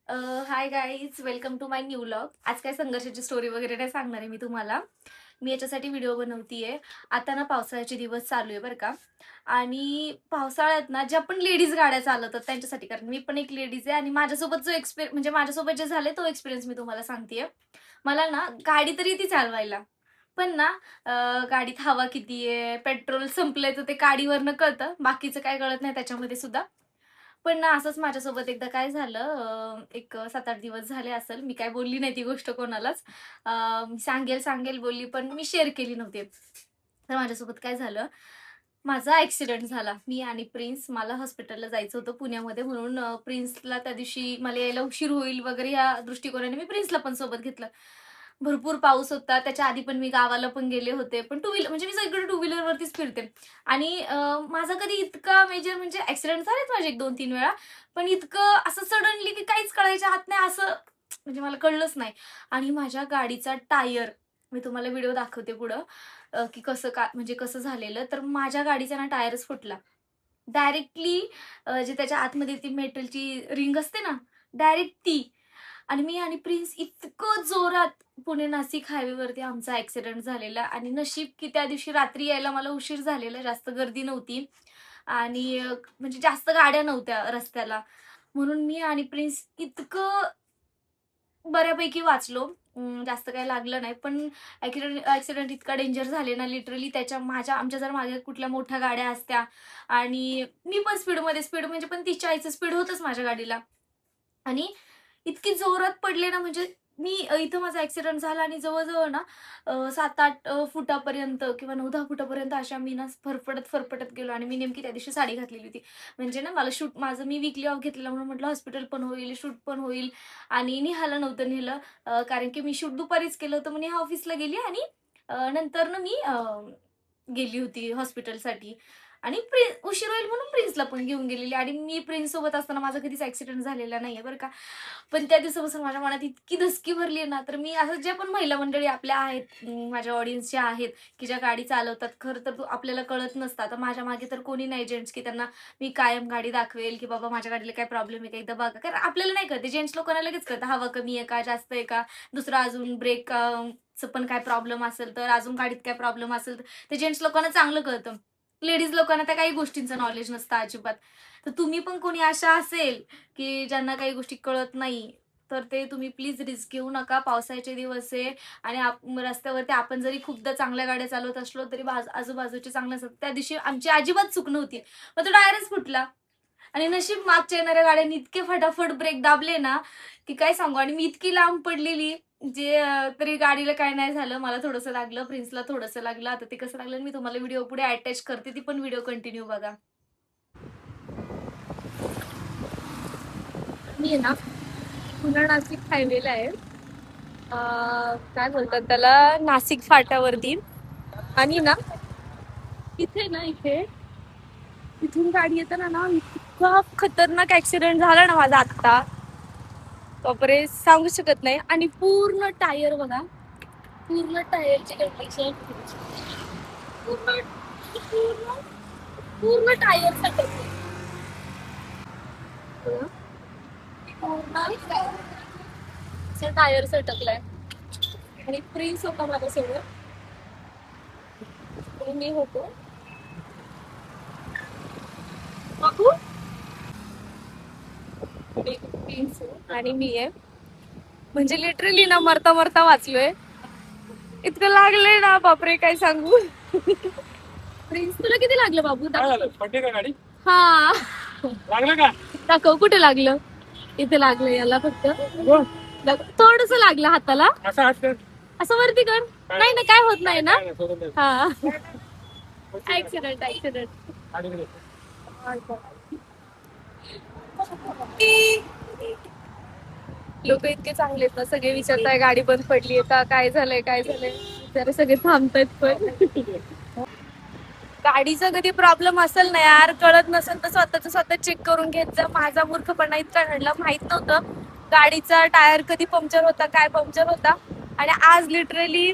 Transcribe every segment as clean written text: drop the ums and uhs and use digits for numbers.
High guys, welcome to my new vlog. आज काय संघर्षाची story वगैरे नाही सांगणार आहे मी तुम्हाला. मी याच्यासाठी व्हिडिओ बनवतीये. आता ना पावसाळ्याचे दिवस चालू आहे बरं का. आणि पावसाळ्यात ना ज्या पण लेडीज गाड्या चालवतात त्यांच्यासाठी, कारण मी पण एक लेडीज आहे आणि माझ्यासोबत जो म्हणजे माझ्यासोबत जे झाले तो एक्सपिरियन्स मी तुम्हाला सांगतेय. मला ना गाडी तर येते चालवायला, पण ना गाडीत हवा किती आहे, पेट्रोल संपलंय तर ते गाडीवरनं कळतं, बाकीचं काय कळत नाही त्याच्यामध्ये सुद्धा. पण ना असंच माझ्यासोबत एकदा काय झालं, एक 7-8 दिवस झाले असेल, मी काय बोलली नाही ती गोष्ट कोणालाच. मी सांगेल सांगेल बोलली, पण मी शेअर केली नव्हती. तर माझ्यासोबत काय झालं, माझा ॲक्सिडेंट झाला. मी आणि प्रिन्स, मला हॉस्पिटलला जायचं होतं पुण्यामध्ये, म्हणून प्रिन्सला त्या दिवशी मला यायला उशीर होईल वगैरे या दृष्टिकोनाने मी प्रिन्सला पण सोबत घेतलं. भरपूर पाऊस होता. त्याच्या आधी पण मी गावाला पण गेले होते. पण टू व्हीलर म्हणजे मी सगळीकडे टू व्हीलरवरतीच फिरते. आणि माझा कधी इतका मेजर म्हणजे ॲक्सिडेंट झालेत माझे 1-2-3 वेळा. पण इतकं असं सडनली की काहीच कळायच्या आत नाही असं म्हणजे मला कळलंच नाही. आणि माझ्या गाडीचा टायर, मी तुम्हाला व्हिडिओ दाखवते पुढं, की कसं म्हणजे कसं झालेलं. तर माझ्या गाडीचा ना टायरच फुटला. डायरेक्टली जे त्याच्या आतमध्ये ती मेटलची रिंग असते ना, डायरेक्ट ती. आणि मी आणि प्रिन्स इतकं जोरात पुणे नाशिक हायवेवरती आमचा ॲक्सिडेंट झालेला. आणि नशीब की त्या दिवशी रात्री यायला मला उशीर झालेला, जास्त गर्दी नव्हती आणि म्हणजे जास्त गाड्या नव्हत्या रस्त्याला. म्हणून मी आणि प्रिन्स इतकं बऱ्यापैकी वाचलो. जास्त काही लागलं नाही. पण ॲक्सिडेंट इतका डेंजर झाले ना लिटरली, आमच्या जर मागे कुठल्या मोठ्या गाड्या असत्या आणि मी पण स्पीड म्हणजे पण 30-40चं स्पीड होतंच माझ्या गाडीला. आणि इतकी जोरात पडले ना, म्हणजे मी इथं माझा ॲक्सिडेंट झाला आणि जवळ-जवळ ना 7-8 फुटापर्यंत किंवा 9-10 फुटापर्यंत अशा मी ना फरफटत गेलो. आणि मी नेमकी त्या दिवशी साडी घातलेली होती. म्हणजे ना मला मी वीकली ऑफ घेतलेला, म्हणून म्हटलं हॉस्पिटल पण होईल, शूट पण होईल. आणि निहायला नव्हतं नेलं, कारण की मी शूट दुपारीच केलं होतं. मग नेहा ऑफिसला गेली आणि नंतर ना मी गेली होती हॉस्पिटलसाठी. आणि उशीर होईल म्हणून प्रिन्सला पण घेऊन गेलेली. आणि मी प्रिन्ससोबत असताना माझा कधीच ॲक्सिडेंट झालेला नाहीये बरं का. पण त्या दिवसापासून माझ्या मनात इतकी धसकी भरली आहे ना, तर मी असं ज्या पण महिला मंडळी आपल्या आहेत, माझ्या ऑडियन्सच्या आहेत, की ज्या गाडी चालवतात, खरं तर आपल्याला कळत नसतं. आता माझ्या मागे तर कोणी नाही जेंट्स, की त्यांना मी कायम गाडी दाखवेल, की बाबा माझ्या गाडीला काय प्रॉब्लेम आहे का एकदा बघा. कारण आपल्याला नाही कळत. जेंट्स लोकांना लगेच कळतं हवा कमी आहे का, जास्त आहे का, दुसरा अजून ब्रेक चं पण काय प्रॉब्लेम असेल तर, अजून गाडीत काय प्रॉब्लेम असेल तर, ते जेंट्स लोकांना चांगलं कळतं. लेडीज लोकांना त्या काही गोष्टींचं नॉलेज नसतं अजिबात. तर तुम्ही पण कोणी अशा असेल, की ज्यांना काही गोष्टी कळत नाही, तर ते तुम्ही प्लीज रिस्क घेऊ नका. पावसाळ्याचे दिवस आहे आणि रस्त्यावरती आपण जरी खूपदा चांगल्या गाड्या चालवत असलो तरी आजूबाजूचे चांगले असतात. त्या दिवशी आमची अजिबात चूक नव्हती. मग तो टायरच फुटला. आणि नशीब मागच्या येणाऱ्या गाड्यांनी इतके फटाफट ब्रेक दाबले ना, की काय सांगू. आणि मी इतकी लांब पडलेली, तरी गाडीला काही नाही झालं. मला थोडंसं लागलं, प्रिन्सला थोडंसं लागलं. आता ते कसं लागलं मी तुम्हाला व्हिडिओ पुढे अटॅच करते. ती पण व्हिडिओ कंटिन्यू बघा. मी आहे ना पुणे नाशिक हायवेला आहे. काय बोलतात त्याला, नाशिक फाट्यावरती. आणि ना इथे इथून गाडी येताना ना इतका खतरनाक ऍक्सिडेंट झाला ना माझा आत्ता, बापरे सांगू शकत नाही. आणि पूर्ण टायर बघा, पूर्ण टायरची कंडिशन, पूर्ण पूर्ण पूर्ण टायर सटकले. पूर्ण टायर सटकलाय. आणि प्रिन्स होता माझ्यासोबत, मी होतो बघू, प्रिन्स आणि मी आहे. म्हणजे लिटरली ना मरता मरता वाचलोय. इतकं लागलंय ना बापरे काय सांगू. प्रिन्स तुला किती लागलं बाबू? पडली का गाडी? हा, लागलं का? दाखव कुठे लागलं. इथे लागलं याला फक्त, थोडस लागलं हाताला. असं हात कर. असं वरती कर. नाही ना काय होत नाही ना. काय नाही, सोडून दे. हा, ऍक्सिडेंट. गाडीकडे. लोक इतके चांगले आहेत ना, सगळे विचारताय गाडी बंद पडली का, काय झालंय काय झालंय. जरा सगळे थांबतायत. पण गाडीचा कधी प्रॉब्लेम असेल ना यार, कळत नसेल तर स्वतः चेक करून घेत जा. माझा मूर्खपणा इतका घडला, माहित नव्हतं गाडीचा टायर कधी पंक्चर होता, काय पंक्चर होता. आणि आज लिटरली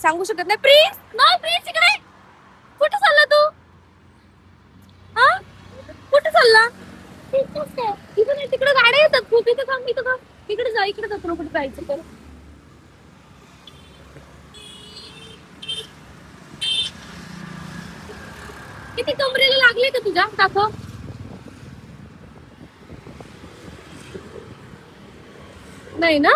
सांगू शकत नाही. प्लीज नो, प्लीज इकडे कुठे चालला तू? हा, कुठे चालला? इथं नाही, तिकडे गाड्या येतात खूप. इथं थांब, इथं इकडे जा, इकडे जा, तुला कुठे जायचं तर. किती कमरेला लागले का तुझ्या दाखव. नाही ना.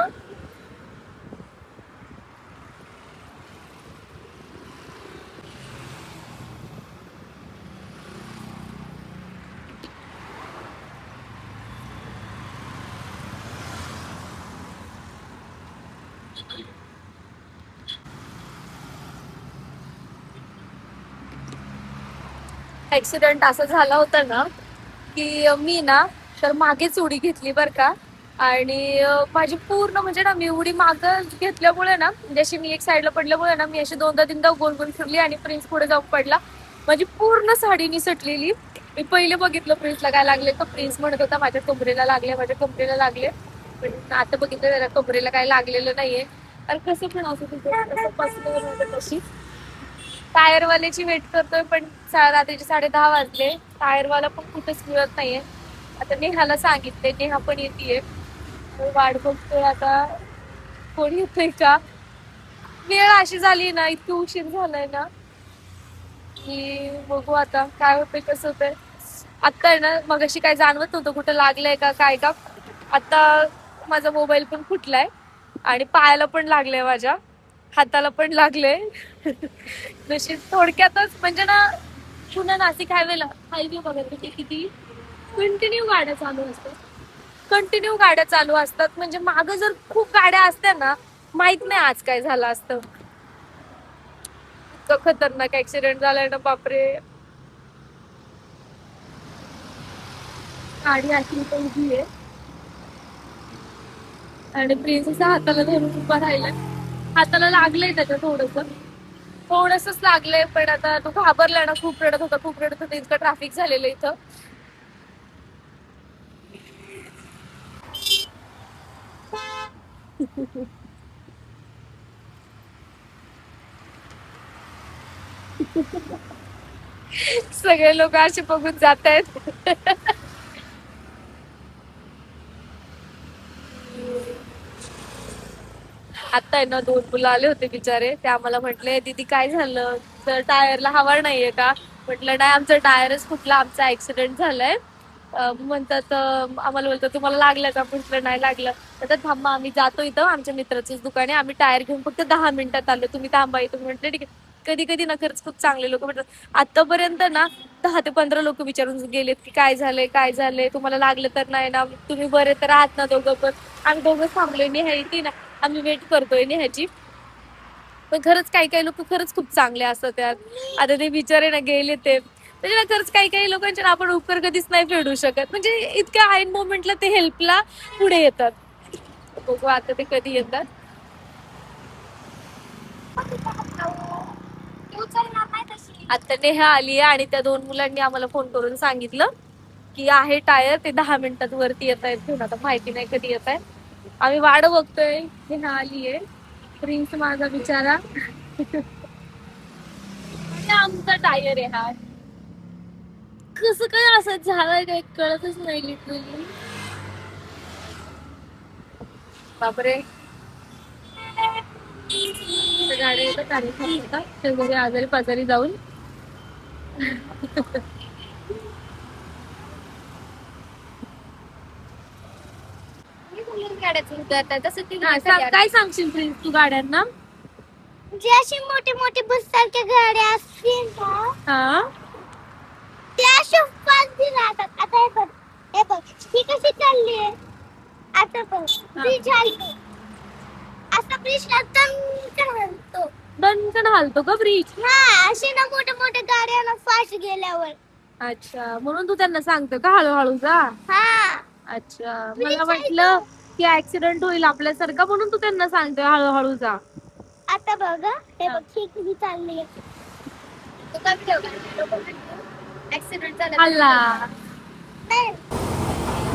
ऍक्सिडेंट असं झाला होता ना की मी ना तर मागेच उडी घेतली बर का. आणि माझी पूर्ण म्हणजे ना मी उडी माग घेतल्यामुळे ना म्हणजे अशी मी एक साईडला पडल्यामुळे ना मी अशी दोनदा तीनदा गोल गोल फिरली आणि प्रिन्स पुढे जाऊन पडला. माझी पूर्ण साडी निसटलेली. मी पहिले बघितलं प्रिन्सला काय लागले तर प्रिन्स म्हणत होता माझ्या कमरेला लागले, माझ्या कमरेला लागले. पण आता बघितलं त्याला कमरेला काय लागलेलं नाहीये. आणि कसं पण असं तिथे बसलं तशी टायरवाल्याची वेट करतोय पण रात्रीचे 10:30 वाजले. टायरवाला पण कुठेच मिळत नाहीये. आता नेहाला सांगितले, नेहा पण येते. वाट बघतोय आता कोण येतोय का. वेळ अशी झाली ना, इतकी उशीर झालाय ना की बघू आता काय होतंय कसं होतंय. आता आहे ना मग अशी काय जाणवत नव्हतं कुठं लागलंय का काय का. आता माझा मोबाईल पण फुटलाय आणि पायाला पण लागलंय, माझ्या हाताला पण लागले. जशी थोडक्यातच म्हणजे ना पुन्हा नाशिक हायवे बघत होते किती कंटिन्यू गाड्या चालू असतात. कंटिन्यू गाड्या चालू असतात म्हणजे मागं जर खूप गाड्या असत्या ना माहित नाही आज काय झालं असतं. इतकं खतरनाक ऍक्सिडेंट झालाय ना बापरे. गाडी अशी पण उभी आहे आणि प्रिन्सच्या हाताला धरून उभा राहिलाय. हाताला लागलंय त्याच्या थोडंसच लागलंय पण आता तो घाबरला ना. खूप रडत होता इतकं ट्रॅफिक झालेलं इथं. सगळे लोक असे बघून जात आहेत. आता आहे ना 2 मुलं आले होते बिचारे. ते आम्हाला म्हटले दीदी काय झालं तर टायरला हवा नाहीये का. म्हटलं नाही आमचं टायरच फुटला, आमचा ऍक्सिडेंट झालाय. म्हणतात आम्हाला बोलतात तुम्हाला लागलं का. म्हटलं नाही लागलं. तर थांबा आम्ही जातो, इथं आमच्या मित्राचंच दुकान आहे, आम्ही टायर घेऊन फक्त 10 मिनिटात आलो, तुम्ही थांबा इथं. म्हटलं ठीक आहे. कधी कधी ना खरंच खूप चांगले लोक भेटतात. आतापर्यंत ना 10 ते 15 लोक विचारून गेलेत की काय झालंय काय झालंय, तुम्हाला लागलं तर नाही ना, तुम्ही बरे तर आहात ना दोघं पण. आम्ही दोघं थांबलोय नेहायची ना, आम्ही वेट करतोय नेहाची. पण खरंच काही काही लोक खरंच खूप चांगले असतात यार. आता ते बिचारे ना गेले ते म्हणजे ना खरंच काही काही लोकांचे ना आपण उपकार कधीच नाही फेडू शकत. म्हणजे इतक्या ऐन मोमेंटला ते हेल्पला पुढे येतात. बघू आता ते कधी येतात. आता नेहा आली आणि त्या 2 मुलांनी आम्हाला फोन करून सांगितलं की आहे टायर, ते 10 मिनिटात वरती येत आहेत घेऊन. आता माहिती नाही कधी येत आहे. आम्ही वाट बघतोय. नेहा आलीये. प्रिन्स माझा बिचारा. आमचा टायर आहे हा. कसं काय असं झालंय काही कळतच नाही लिटरली. बापरे. गाड्या येतात आणि थांबतात शेजारी आजारी पाजारी जाऊन. काय सांगशील प्रिन्स तू गाड्यांना. जे अशी मोठी मोठी बस सारख्या गाड्या असतील ना हा त्या अशा फास्ट राहतात. आता हे बघ ही कशी चालली आहे. आता बघ ब्रिज आहे, असं ब्रिजला दणकन हलतो. दणकन हलतो का ब्रिज. हा अशी ना मोठ्या मोठ्या गाड्या ना फास्ट गेल्यावर. अच्छा म्हणून तू त्यांना सांगतो का हळूहळू जा. हा अच्छा मला वाटलं की ऍक्सिडेंट होईल आपल्यासारखा म्हणून तू त्यांना सांगतोय हळूहळू जा. आता बघ हे बघ ही कशी चालली आहे. ऍक्सिडेंट झाला.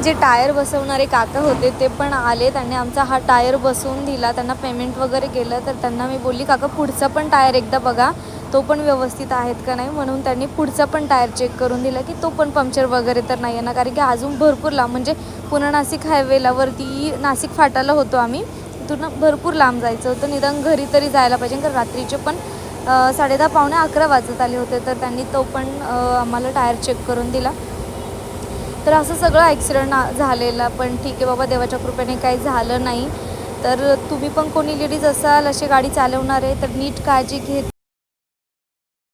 जे टायर बसवणारे काका होते ते पण आले. त्यांनी आमचा हा टायर बसवून दिला. त्यांना पेमेंट वगैरे केलं तर त्यांना मी बोलली काका पुढचा पण टायर एकदा बघा, तो पण व्यवस्थित आहेत का नाही, म्हणून त्यांनी पुढचा पण टायर चेक करून दिला की तो पण पंक्चर वगैरे तर नाही आहे ना. कारण की अजून भरपूर लांब, म्हणजे पुणे नाशिक हायवेला वरती नाशिक फाटाला होतो आम्ही, तिथून भरपूर लांब जायचं होतं. निदान घरी तरी जायला पाहिजे, कारण रात्रीचे पण 10:30 पावणे 11 वाजत आले होते. तर त्यांनी तो पण आम्हाला टायर चेक करून दिला. तर असं सगळं ॲक्सिडेंट झालेला, पण ठीक आहे बाबा, देवाच्या कृपेने काही झालं नाही. तर तुम्ही पण कोणी लेडीज असाल अशी गाडी चालवणार आहे तर नीट काळजी घेत